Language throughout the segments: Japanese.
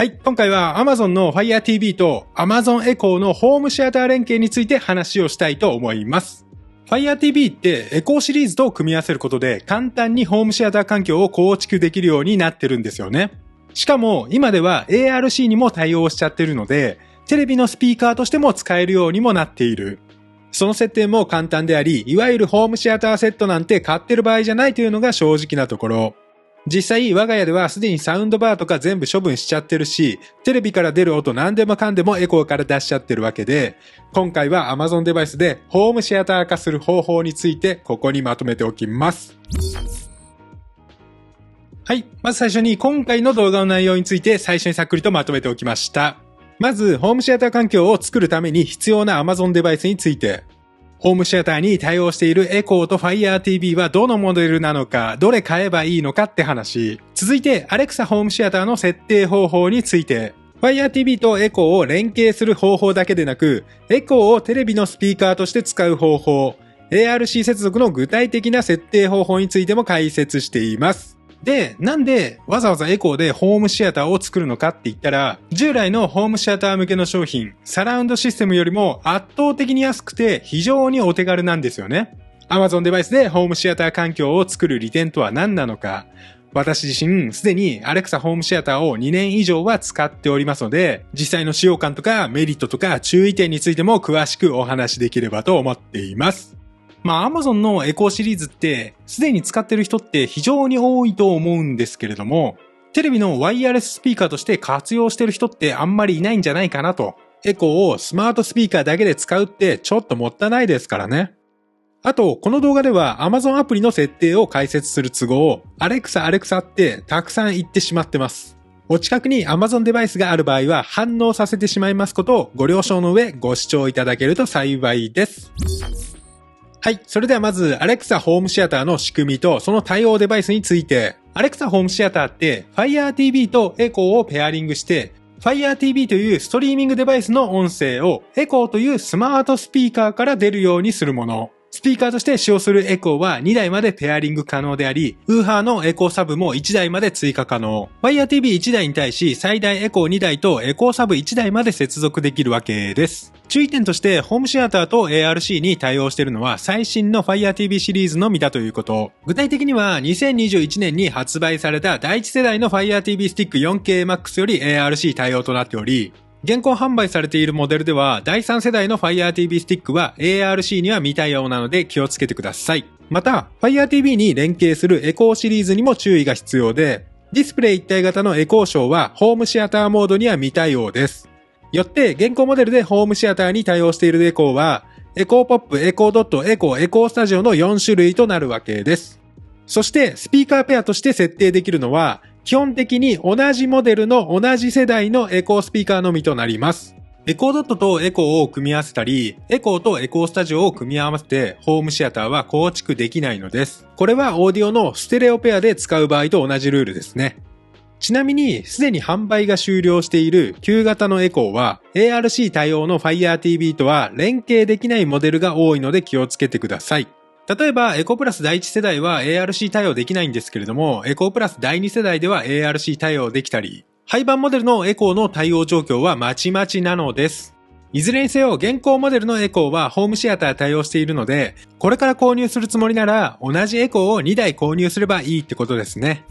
はい、今回は Amazon の Fire TV と Amazon Echo のホームシアター連携について話をしたいと思います。Fire TV ってエコーシリーズと組み合わせることで簡単にホームシアター環境を構築できるようになってるんですよね。しかも今では ARC にも対応しちゃってるので、テレビのスピーカーとしても使えるようにもなっている。その設定も簡単であり、いわゆるホームシアターセットなんて買ってる場合じゃないというのが正直なところ。実際我が家ではすでにサウンドバーとか全部処分しちゃってるし、テレビから出る音何でもかんでもエコーから出しちゃってるわけで、今回は Amazon デバイスでホームシアター化する方法についてここにまとめておきます。はい、まず最初に今回の動画の内容について最初にさっくりとまとめておきました。まず、ホームシアター環境を作るために必要な Amazon デバイスについて。ホームシアターに対応している Echo と Fire TV はどのモデルなのか、どれ買えばいいのかって話。続いて、Alexa ホームシアターの設定方法について。Fire TV と Echo を連携する方法だけでなく、Echo をテレビのスピーカーとして使う方法、ARC 接続の具体的な設定方法についても解説しています。で、なんでわざわざエコーでホームシアターを作るのかって言ったら、従来のホームシアター向けの商品、サラウンドシステムよりも圧倒的に安くて非常にお手軽なんですよね。Amazon デバイスでホームシアター環境を作る利点とは何なのか。私自身すでに Alexa ホームシアターを2年以上は使っておりますので、実際の使用感とかメリットとか注意点についても詳しくお話しできればと思っています。Amazon のエコーシリーズってすでに使ってる人って非常に多いと思うんですけれども、テレビのワイヤレススピーカーとして活用してる人ってあんまりいないんじゃないかなと。エコーをスマートスピーカーだけで使うってちょっともったいないですからね。あと、この動画では Amazon アプリの設定を解説する都合、Alexa ってたくさん言ってしまってます。お近くに Amazon デバイスがある場合は反応させてしまいますことをご了承の上ご視聴いただけると幸いです。はい。それではまず、Alexa ホームシアターの仕組みとその対応デバイスについて。Alexa ホームシアターって Fire TV と Echo をペアリングして、Fire TV というストリーミングデバイスの音声を Echo というスマートスピーカーから出るようにするもの。スピーカーとして使用する Echo は2台までペアリング可能であり、ウーハーの Echo サブも1台まで追加可能。Fire TV1 台に対し最大 Echo2 台と Echo サブ1台まで接続できるわけです。注意点としてホームシアターと ARC に対応しているのは最新の Fire TV シリーズのみだということ。具体的には2021年に発売された第1世代の Fire TV スティック 4K Max より ARC 対応となっており、現行販売されているモデルでは第3世代の Fire TV スティックは ARC には未対応なので気をつけてください。また Fire TV に連携するエコーシリーズにも注意が必要で、ディスプレイ一体型のエコーショーはホームシアターモードには未対応です。よって現行モデルでホームシアターに対応しているエコーはエコーポップ、エコードット、エコースタジオの4種類となるわけです。そしてスピーカーペアとして設定できるのは基本的に同じモデルの同じ世代のエコースピーカーのみとなります。エコードットとエコーを組み合わせたり、エコーとエコースタジオを組み合わせてホームシアターは構築できないのです。これはオーディオのステレオペアで使う場合と同じルールですね。ちなみにすでに販売が終了している旧型のエコーは ARC 対応の Fire TV とは連携できないモデルが多いので気をつけてください。例えばエコープラス第1世代は ARC 対応できないんですけれども、エコープラス第2世代では ARC 対応できたり、廃盤モデルのエコーの対応状況はまちまちなのです。いずれにせよ現行モデルのエコーはホームシアター対応しているので、これから購入するつもりなら同じエコーを2台購入すればいいってことですね。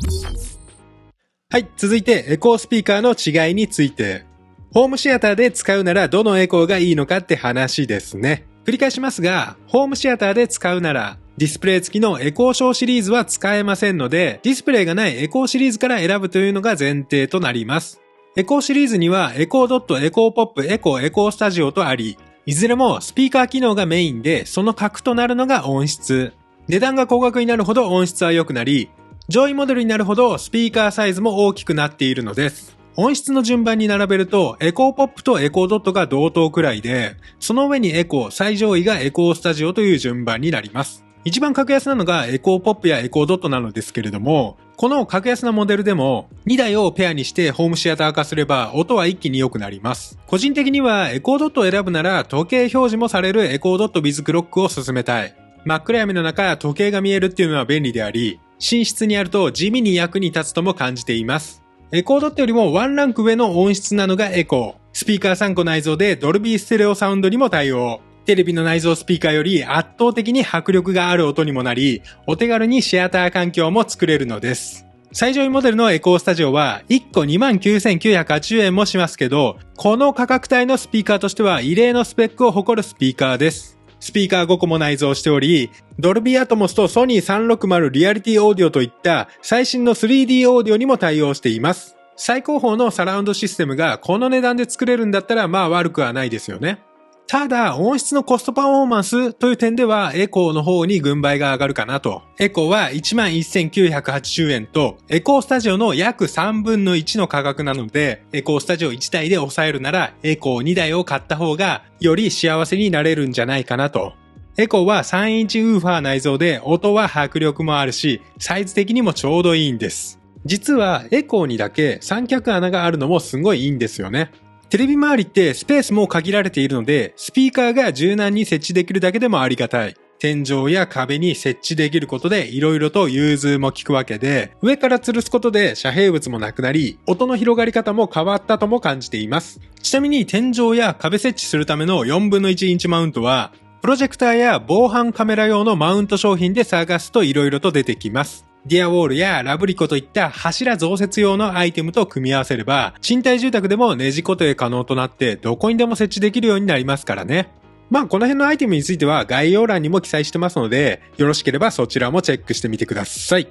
はい、続いてエコースピーカーの違いについて。ホームシアターで使うならどのエコーがいいのかって話ですね。繰り返しますが、ホームシアターで使うなら、ディスプレイ付きのエコーショーシリーズは使えませんので、ディスプレイがないエコーシリーズから選ぶというのが前提となります。エコーシリーズにはエコードット、エコーポップ、エコースタジオとあり、いずれもスピーカー機能がメインで、その核となるのが音質。値段が高額になるほど音質は良くなり、上位モデルになるほどスピーカーサイズも大きくなっているのです。音質の順番に並べるとエコーポップとエコードットが同等くらいで、その上にエコー、最上位がエコースタジオという順番になります。一番格安なのがエコーポップやエコードットなのですけれども、この格安なモデルでも2台をペアにしてホームシアター化すれば音は一気に良くなります。個人的にはエコードットを選ぶなら時計表示もされるエコードット with クロックを勧めたい。真っ暗闇の中時計が見えるっていうのは便利であり、寝室にあると地味に役に立つとも感じています。エコードットよりもワンランク上の音質なのがエコー。スピーカー3個内蔵でドルビーステレオサウンドにも対応。テレビの内蔵スピーカーより圧倒的に迫力がある音にもなり、お手軽にシアター環境も作れるのです。最上位モデルのエコースタジオは1個 29,980 円もしますけど、この価格帯のスピーカーとしては異例のスペックを誇るスピーカーです。スピーカー5個も内蔵しており、ドルビーアトモスとソニー360リアリティオーディオといった最新の 3D オーディオにも対応しています。最高峰のサラウンドシステムがこの値段で作れるんだったらまあ悪くはないですよね。ただ、音質のコストパフォーマンスという点ではエコーの方に軍配が上がるかなと。エコーは 11,980 円とエコースタジオの約3分の1の価格なので、エコースタジオ1台で抑えるならエコー2台を買った方がより幸せになれるんじゃないかなと。エコーは3インチウーファー内蔵で音は迫力もあるし、サイズ的にもちょうどいいんです。実はエコーにだけ三脚穴があるのもすごいいいんですよね。テレビ周りってスペースも限られているので、スピーカーが柔軟に設置できるだけでもありがたい。天井や壁に設置できることで色々と融通も効くわけで、上から吊るすことで遮蔽物もなくなり、音の広がり方も変わったとも感じています。ちなみに天井や壁設置するための4分の1インチマウントは、プロジェクターや防犯カメラ用のマウント商品で探すと色々と出てきます。ディアウォールやラブリコといった柱増設用のアイテムと組み合わせれば、賃貸住宅でもネジ固定可能となってどこにでも設置できるようになりますからね。まあこの辺のアイテムについては概要欄にも記載してますので、よろしければそちらもチェックしてみてください。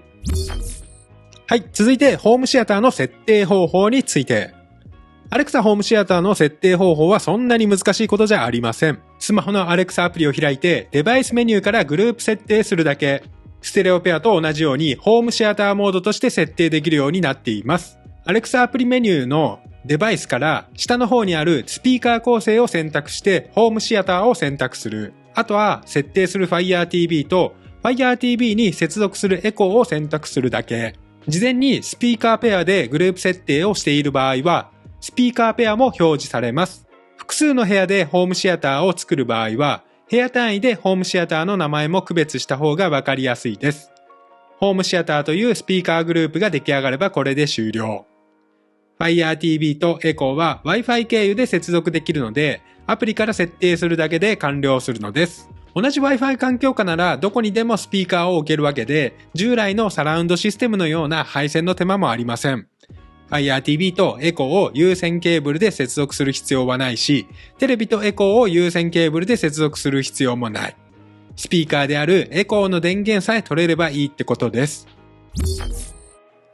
はい、続いてホームシアターの設定方法について。Alexa ホームシアターの設定方法はそんなに難しいことじゃありません。スマホの Alexa アプリを開いてデバイスメニューからグループ設定するだけ。ステレオペアと同じようにホームシアターモードとして設定できるようになっています。Alexa アプリメニューのデバイスから下の方にあるスピーカー構成を選択してホームシアターを選択する。あとは設定する Fire TV と Fire TV に接続するエコーを選択するだけ。事前にスピーカーペアでグループ設定をしている場合はスピーカーペアも表示されます。複数の部屋でホームシアターを作る場合は部屋単位でホームシアターの名前も区別した方がわかりやすいです。ホームシアターというスピーカーグループが出来上がればこれで終了。Fire TV と Echo は Wi-Fi 経由で接続できるので、アプリから設定するだけで完了するのです。同じ Wi-Fi 環境下ならどこにでもスピーカーを置けるわけで、従来のサラウンドシステムのような配線の手間もありません。Fire TV と Echo を有線ケーブルで接続する必要はないし、テレビと Echo を有線ケーブルで接続する必要もない。スピーカーである Echo の電源さえ取れればいいってことです。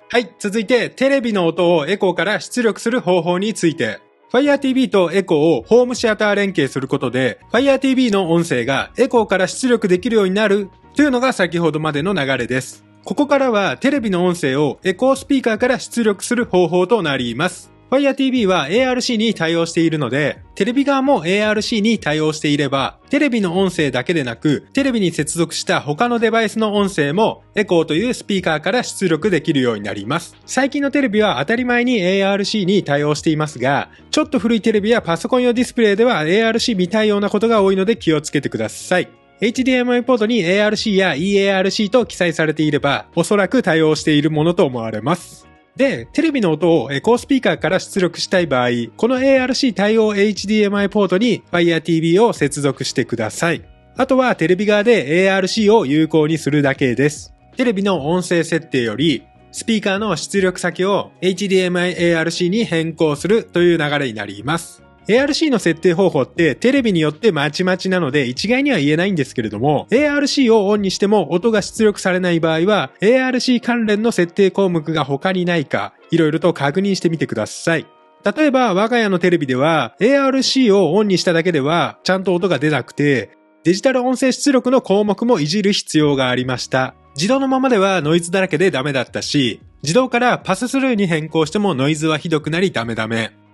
はい、続いてテレビの音を Echo から出力する方法について。Fire TV と Echo をホームシアター連携することで、Fire TV の音声が Echo から出力できるようになるというのが先ほどまでの流れです。ここからはテレビの音声をエコースピーカーから出力する方法となります。Fire TV は ARC に対応しているので、テレビ側も ARC に対応していれば、テレビの音声だけでなく、テレビに接続した他のデバイスの音声もエコーというスピーカーから出力できるようになります。最近のテレビは当たり前に ARC に対応していますが、ちょっと古いテレビやパソコン用ディスプレイでは ARC 未対応なことが多いので気をつけてください。HDMI ポートに ARC や EARC と記載されていれば、おそらく対応しているものと思われます。で、テレビの音をエコースピーカーから出力したい場合、この ARC 対応 HDMI ポートに Fire TV を接続してください。あとはテレビ側で ARC を有効にするだけです。テレビの音声設定より、スピーカーの出力先を HDMI ARC に変更するという流れになります。ARC の設定方法ってテレビによってまちまちなので一概には言えないんですけれども、ARC をオンにしても音が出力されない場合は ARC 関連の設定項目が他にないかいろいろと確認してみてください。例えば我が家のテレビでは ARC をオンにしただけではちゃんと音が出なくて、デジタル音声出力の項目もいじる必要がありました。自動のままではノイズだらけでダメだったし、自動からパススルーに変更してもノイズはひどくなりダメ。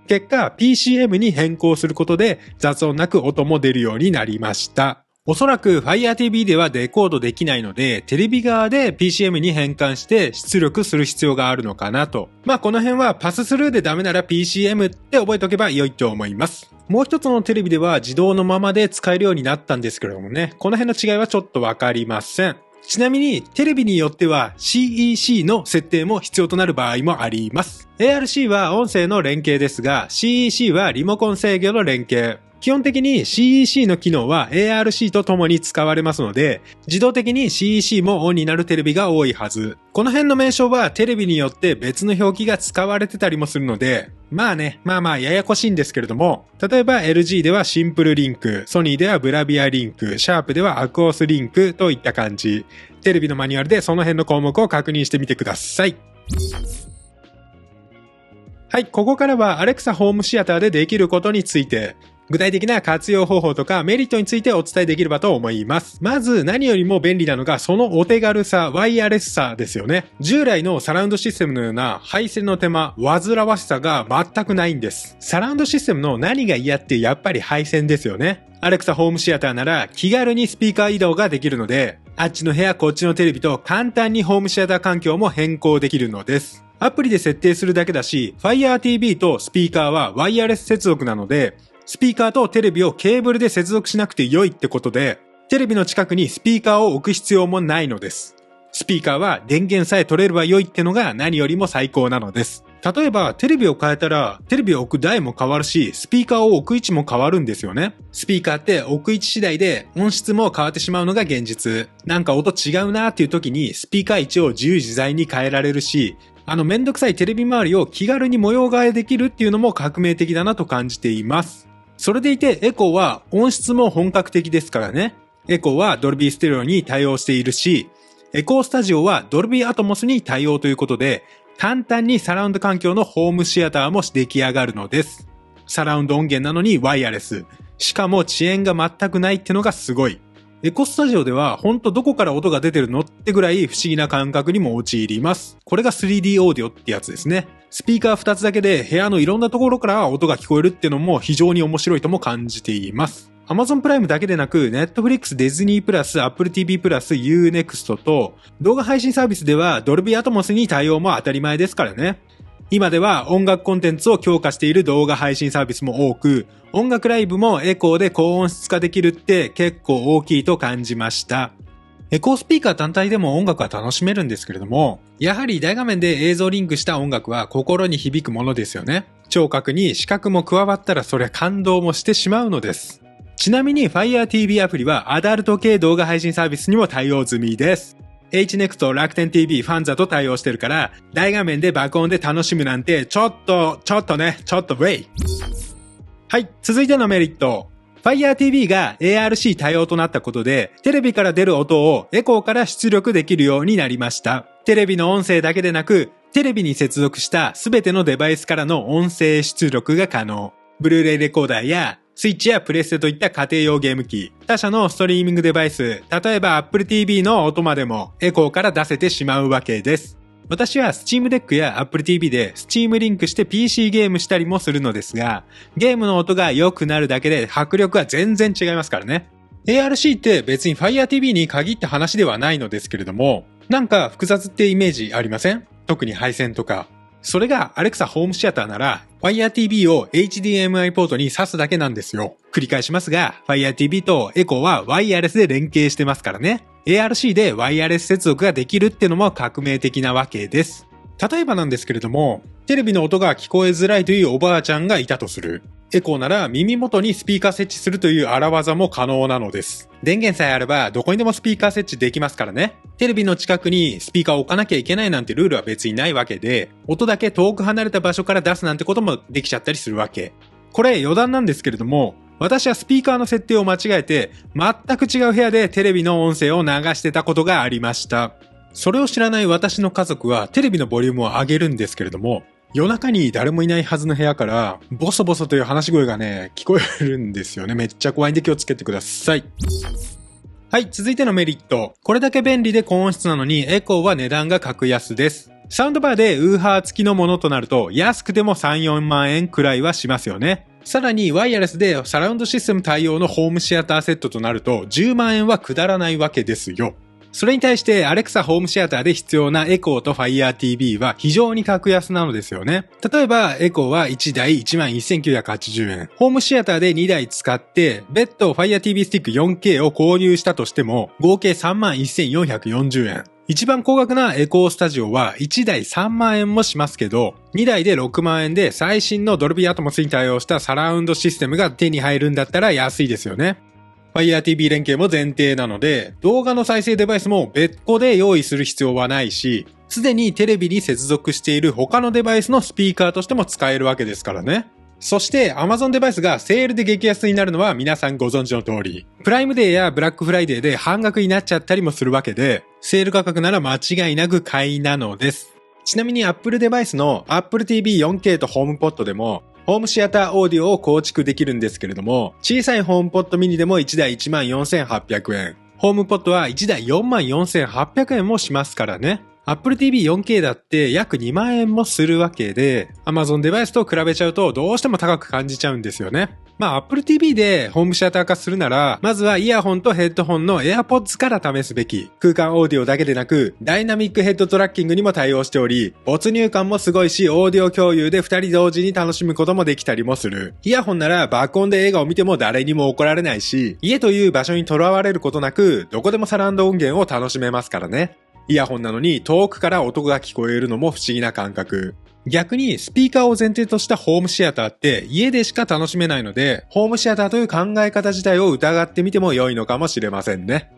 結果 PCM に変更することで雑音なく音も出るようになりました。おそらく Fire TV ではデコードできないので、テレビ側で PCM に変換して出力する必要があるのかなと。この辺はパススルーでダメなら PCM って覚えておけば良いと思います。もう一つのテレビでは自動のままで使えるようになったんですけれどもね、この辺の違いはちょっとわかりません。ちなみにテレビによっては CEC の設定も必要となる場合もあります。ARC は音声の連携ですが、CEC はリモコン制御の連携。基本的に CEC の機能は ARC と共に使われますので、自動的に CEC もオンになるテレビが多いはず。この辺の名称はテレビによって別の表記が使われてたりもするので、まあややこしいんですけれども、例えば LG ではシンプルリンク、ソニーではブラビアリンク、シャープではアクオスリンクといった感じ。テレビのマニュアルでその辺の項目を確認してみてください。はい、ここからは Alexa ホームシアターでできることについて、具体的な活用方法とかメリットについてお伝えできればと思います。まず何よりも便利なのがそのお手軽さ、ワイヤレスさですよね。従来のサラウンドシステムのような配線の手間、煩わしさが全くないんです。サラウンドシステムの何が嫌ってやっぱり配線ですよね。Alexa ホームシアターなら気軽にスピーカー移動ができるので、あっちの部屋こっちのテレビと簡単にホームシアター環境も変更できるのです。アプリで設定するだけだし、Fire TV とスピーカーはワイヤレス接続なので、スピーカーとテレビをケーブルで接続しなくて良いってことで、テレビの近くにスピーカーを置く必要もないのです。スピーカーは電源さえ取れれば良いってのが何よりも最高なのです。例えばテレビを変えたら、テレビを置く台も変わるし、スピーカーを置く位置も変わるんですよね。スピーカーって置く位置次第で音質も変わってしまうのが現実。なんか音違うなーっていう時にスピーカー位置を自由自在に変えられるし、めんどくさいテレビ周りを気軽に模様替えできるっていうのも革命的だなと感じています。それでいてエコーは音質も本格的ですからね。エコーはドルビーステレオに対応しているし、エコースタジオはドルビーアトモスに対応ということで、簡単にサラウンド環境のホームシアターも出来上がるのです。サラウンド音源なのにワイヤレス。しかも遅延が全くないってのがすごい。エコスタジオではほんとどこから音が出てるのってぐらい不思議な感覚にも陥ります。これが 3D オーディオってやつですね。スピーカー2つだけで部屋のいろんなところから音が聞こえるってのも非常に面白いとも感じています。Amazon プライムだけでなく Netflix、ディズニープラス、Apple TV プラス、Unext と動画配信サービスでは Dolby Atmos に対応も当たり前ですからね。今では音楽コンテンツを強化している動画配信サービスも多く、音楽ライブもエコーで高音質化できるって結構大きいと感じました。エコースピーカー単体でも音楽は楽しめるんですけれども、やはり大画面で映像リンクした音楽は心に響くものですよね。聴覚に視覚も加わったらそりゃ感動もしてしまうのです。ちなみに Fire TV アプリはアダルト系動画配信サービスにも対応済みです。HNEXT、楽天 TV、ファンザと対応してるから、大画面で爆音で楽しむなんて、ちょっとウェイ。はい、続いてのメリット。Fire TV が ARC 対応となったことで、テレビから出る音をエコーから出力できるようになりました。テレビの音声だけでなく、テレビに接続したすべてのデバイスからの音声出力が可能。ブルーレイレコーダーや、スイッチやプレステといった家庭用ゲーム機、他社のストリーミングデバイス、例えば Apple TV の音までもエコーから出せてしまうわけです。私は Steam Deck や Apple TV で Steam リンクして PC ゲームしたりもするのですが、ゲームの音が良くなるだけで迫力は全然違いますからね。ARC って別に Fire TV に限った話ではないのですけれども、なんか複雑ってイメージありません？特に配線とか。それが Alexa ホームシアターなら Fire TV を HDMI ポートに挿すだけなんですよ。繰り返しますが Fire TV と Echo はワイヤレスで連携してますからね。ARC でワイヤレス接続ができるってのも革命的なわけです。例えばなんですけれども、テレビの音が聞こえづらいというおばあちゃんがいたとする。エコーなら耳元にスピーカー設置するという荒技も可能なのです。電源さえあればどこにでもスピーカー設置できますからね。テレビの近くにスピーカーを置かなきゃいけないなんてルールは別にないわけで、音だけ遠く離れた場所から出すなんてこともできちゃったりするわけ。これ余談なんですけれども、私はスピーカーの設定を間違えて全く違う部屋でテレビの音声を流してたことがありました。それを知らない私の家族はテレビのボリュームを上げるんですけれども、夜中に誰もいないはずの部屋からボソボソという話し声がね、聞こえるんですよね。めっちゃ怖いんで気をつけてください。はい、続いてのメリット。これだけ便利で高音質なのにエコーは値段が格安です。サウンドバーでウーハー付きのものとなると安くても3、4万円くらいはしますよね。さらにワイヤレスでサラウンドシステム対応のホームシアターセットとなると10万円は下らないわけですよ。それに対して Alexa ホームシアターで必要なエコーと Fire TV は非常に格安なのですよね。例えばエコーは1台 11,980 円。ホームシアターで2台使って別途 Fire TV スティック 4K を購入したとしても合計 31,440 円。一番高額なエコースタジオは1台3万円もしますけど、2台で6万円で最新のドルビーアトモスに対応したサラウンドシステムが手に入るんだったら安いですよね。Fire TV 連携も前提なので、動画の再生デバイスも別個で用意する必要はないし、すでにテレビに接続している他のデバイスのスピーカーとしても使えるわけですからね。そして Amazon デバイスがセールで激安になるのは皆さんご存知の通り、プライムデーやブラックフライデーで半額になっちゃったりもするわけで、セール価格なら間違いなく買いなのです。ちなみに Apple デバイスの Apple TV 4K と HomePod でも、ホームシアターオーディオを構築できるんですけれども、小さいホームポットミニでも1台 14,800 円。ホームポットは1台 44,800 円もしますからね。Apple TV 4K だって約2万円もするわけで、Amazon デバイスと比べちゃうとどうしても高く感じちゃうんですよね。Apple TV でホームシアター化するなら、まずはイヤホンとヘッドホンの AirPods から試すべき。空間オーディオだけでなく、ダイナミックヘッドトラッキングにも対応しており、没入感もすごいし、オーディオ共有で2人同時に楽しむこともできたりもする。イヤホンなら爆音で映画を見ても誰にも怒られないし、家という場所にとらわれることなく、どこでもサラウンド音源を楽しめますからね。イヤホンなのに遠くから音が聞こえるのも不思議な感覚。逆にスピーカーを前提としたホームシアターって家でしか楽しめないので、ホームシアターという考え方自体を疑ってみても良いのかもしれませんね。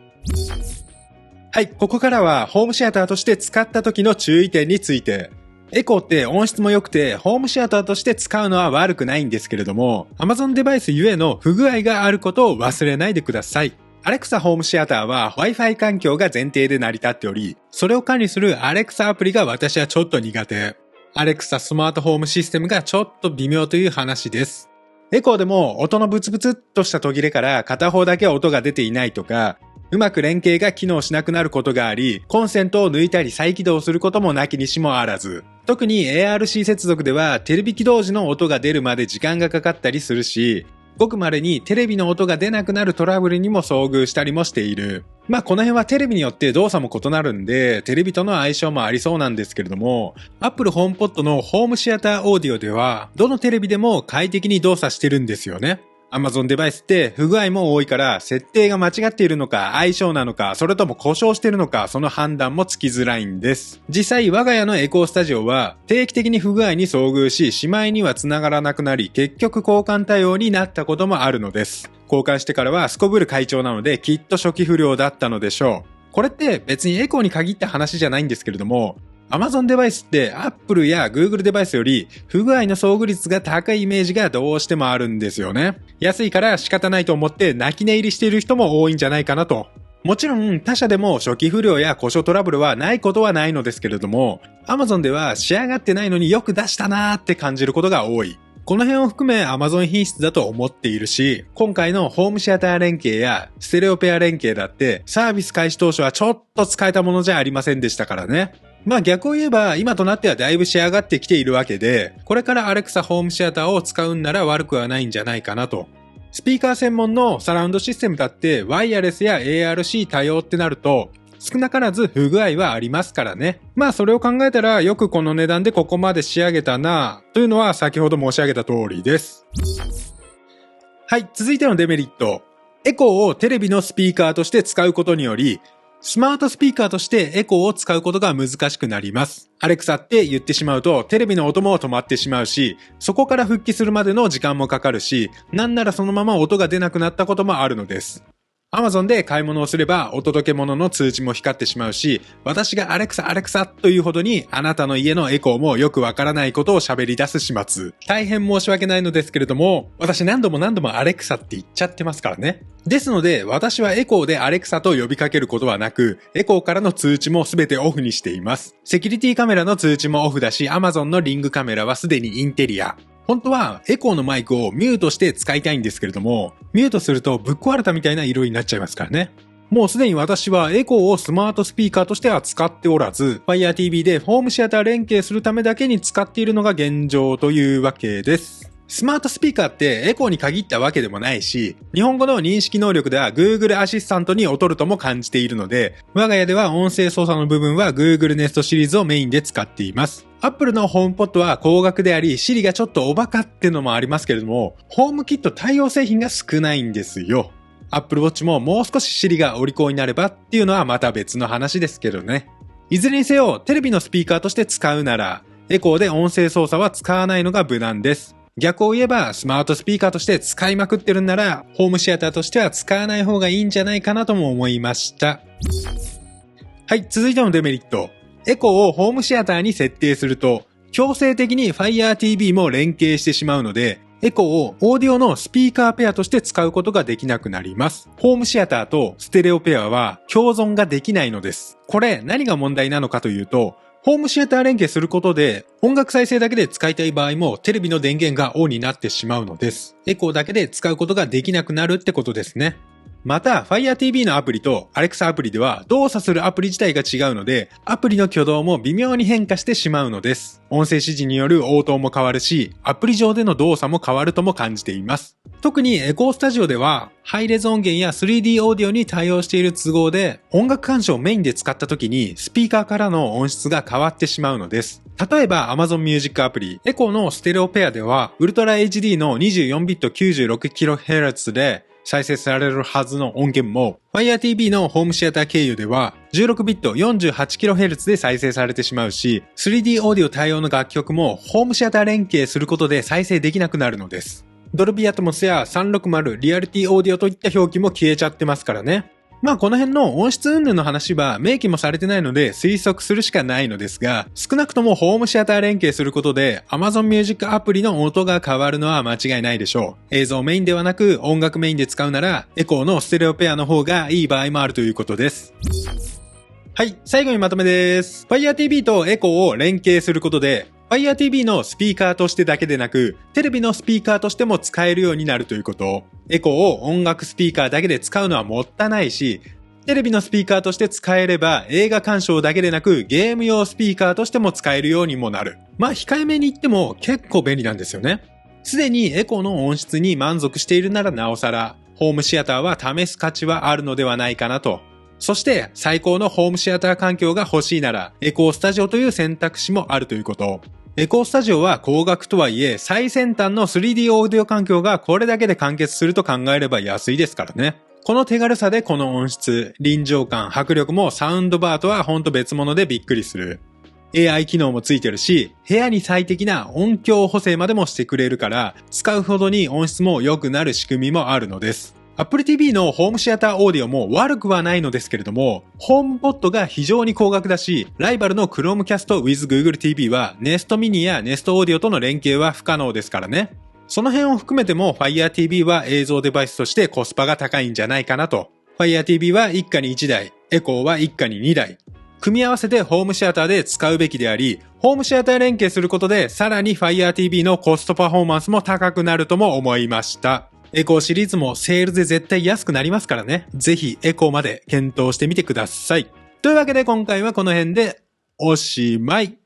はい、ここからはホームシアターとして使った時の注意点について。エコーって音質も良くてホームシアターとして使うのは悪くないんですけれども、Amazon デバイスゆえの不具合があることを忘れないでください。Alexa ホームシアターは Wi-Fi 環境が前提で成り立っており、それを管理する Alexa アプリが私はちょっと苦手。Alexa スマートホームシステムがちょっと微妙という話です。エコーでも音のブツブツっとした途切れから片方だけ音が出ていないとか、うまく連携が機能しなくなることがあり、コンセントを抜いたり再起動することもなきにしもあらず。特に ARC 接続ではテレビ起動時の音が出るまで時間がかかったりするし、ごく稀にテレビの音が出なくなるトラブルにも遭遇したりもしている。この辺はテレビによって動作も異なるんで、テレビとの相性もありそうなんですけれども、Apple HomePod のホームシアターオーディオでは、どのテレビでも快適に動作してるんですよね。Amazon デバイスって不具合も多いから、設定が間違っているのか、相性なのか、それとも故障しているのか、その判断もつきづらいんです。実際我が家のエコースタジオは、定期的に不具合に遭遇し、しまいには繋がらなくなり、結局交換対応になったこともあるのです。交換してからはすこぶる快調なので、きっと初期不良だったのでしょう。これって別にエコーに限った話じゃないんですけれども、Amazon デバイスって Apple や Google デバイスより不具合の遭遇率が高いイメージがどうしてもあるんですよね。安いから仕方ないと思って泣き寝入りしている人も多いんじゃないかなと。もちろん他社でも初期不良や故障トラブルはないことはないのですけれども、Amazon では仕上がってないのによく出したなーって感じることが多い。この辺を含め Amazon 品質だと思っているし、今回のホームシアター連携やステレオペア連携だってサービス開始当初はちょっと使えたものじゃありませんでしたからね。逆を言えば今となってはだいぶ仕上がってきているわけで、これから Alexa ホームシアターを使うんなら悪くはないんじゃないかなと。スピーカー専門のサラウンドシステムだってワイヤレスや ARC 対応ってなると少なからず不具合はありますからね。それを考えたらよくこの値段でここまで仕上げたなというのは先ほど申し上げた通りです。はい、続いてのデメリット。エコーをテレビのスピーカーとして使うことにより、スマートスピーカーとしてエコーを使うことが難しくなります。アレクサって言ってしまうとテレビの音も止まってしまうし、そこから復帰するまでの時間もかかるし、なんならそのまま音が出なくなったこともあるのです。Amazon で買い物をすればお届け物の通知も光ってしまうし、私がアレクサというほどにあなたの家のエコーもよくわからないことを喋り出す始末。大変申し訳ないのですけれども、私何度もアレクサって言っちゃってますからね。ですので私はエコーでアレクサと呼びかけることはなく、エコーからの通知もすべてオフにしています。セキュリティカメラの通知もオフだし、Amazon のリングカメラはすでにインテリア。本当はエコーのマイクをミュートして使いたいんですけれども、ミュートするとぶっ壊れたみたいな色になっちゃいますからね。もうすでに私はエコーをスマートスピーカーとしては使っておらず、Fire TV でホームシアター連携するためだけに使っているのが現状というわけです。スマートスピーカーってエコーに限ったわけでもないし、日本語の認識能力では Google アシスタントに劣るとも感じているので、我が家では音声操作の部分は Google Nest シリーズをメインで使っています。Apple のホームポットは高額であり、Siri がちょっとおバカってのもありますけれども、ホームキット対応製品が少ないんですよ。Apple Watch ももう少し Siri がお利口になればっていうのはまた別の話ですけどね。いずれにせよ、テレビのスピーカーとして使うなら、エコーで音声操作は使わないのが無難です。逆を言えば、スマートスピーカーとして使いまくってるんなら、ホームシアターとしては使わない方がいいんじゃないかなとも思いました。はい、続いてのデメリット。エコーをホームシアターに設定すると、強制的に Fire TV も連携してしまうので、エコーをオーディオのスピーカーペアとして使うことができなくなります。ホームシアターとステレオペアは共存ができないのです。これ何が問題なのかというと、ホームシアター連携することで音楽再生だけで使いたい場合もテレビの電源がオンになってしまうのです。エコーだけで使うことができなくなるってことですね。また Fire TV のアプリと Alexa アプリでは動作するアプリ自体が違うのでアプリの挙動も微妙に変化してしまうのです。音声指示による応答も変わるしアプリ上での動作も変わるとも感じています。特にエコースタジオではハイレゾ音源や 3D オーディオに対応している都合で音楽鑑賞をメインで使った時にスピーカーからの音質が変わってしまうのです。例えば Amazon Music アプリエコーのステレオペアではウルトラ HD の 24 ビット 96kHz で再生されるはずの音源も Fire TV のホームシアター経由では16ビット 48kHz で再生されてしまうし 3D オーディオ対応の楽曲もホームシアター連携することで再生できなくなるのです。ドルビーアトモスや360リアリティオーディオといった表記も消えちゃってますからね。まあこの辺の音質云々の話は明記もされてないので推測するしかないのですが、少なくともホームシアター連携することで Amazon Music アプリの音が変わるのは間違いないでしょう。映像メインではなく音楽メインで使うならエコーのステレオペアの方がいい場合もあるということです。はい、最後にまとめです。Fire TV とエコーを連携することでFire TV のスピーカーとしてだけでなく、テレビのスピーカーとしても使えるようになるということ。エコーを音楽スピーカーだけで使うのはもったいないし、テレビのスピーカーとして使えれば映画鑑賞だけでなくゲーム用スピーカーとしても使えるようにもなる。まあ控えめに言っても結構便利なんですよね。すでにエコーの音質に満足しているならなおさら、ホームシアターは試す価値はあるのではないかなと。そして最高のホームシアター環境が欲しいならエコースタジオという選択肢もあるということ。エコースタジオは高額とはいえ最先端の 3D オーディオ環境がこれだけで完結すると考えれば安いですからね。この手軽さでこの音質、臨場感、迫力もサウンドバーとはほんと別物でびっくりする。AI 機能もついてるし、部屋に最適な音響補正までもしてくれるから使うほどに音質も良くなる仕組みもあるのです。Apple TV のホームシアターオーディオも悪くはないのですけれども、ホームポットが非常に高額だし、ライバルの Chromecast with Google TV は Nest Mini や Nest Audio との連携は不可能ですからね。その辺を含めても Fire TV は映像デバイスとしてコスパが高いんじゃないかなと。Fire TV は一家に1台、エコーは一家に2台。組み合わせてホームシアターで使うべきであり、ホームシアター連携することでさらに Fire TV のコストパフォーマンスも高くなるとも思いました。エコーシリーズもセールで絶対安くなりますからね。ぜひエコーまで検討してみてください。というわけで今回はこの辺でおしまい。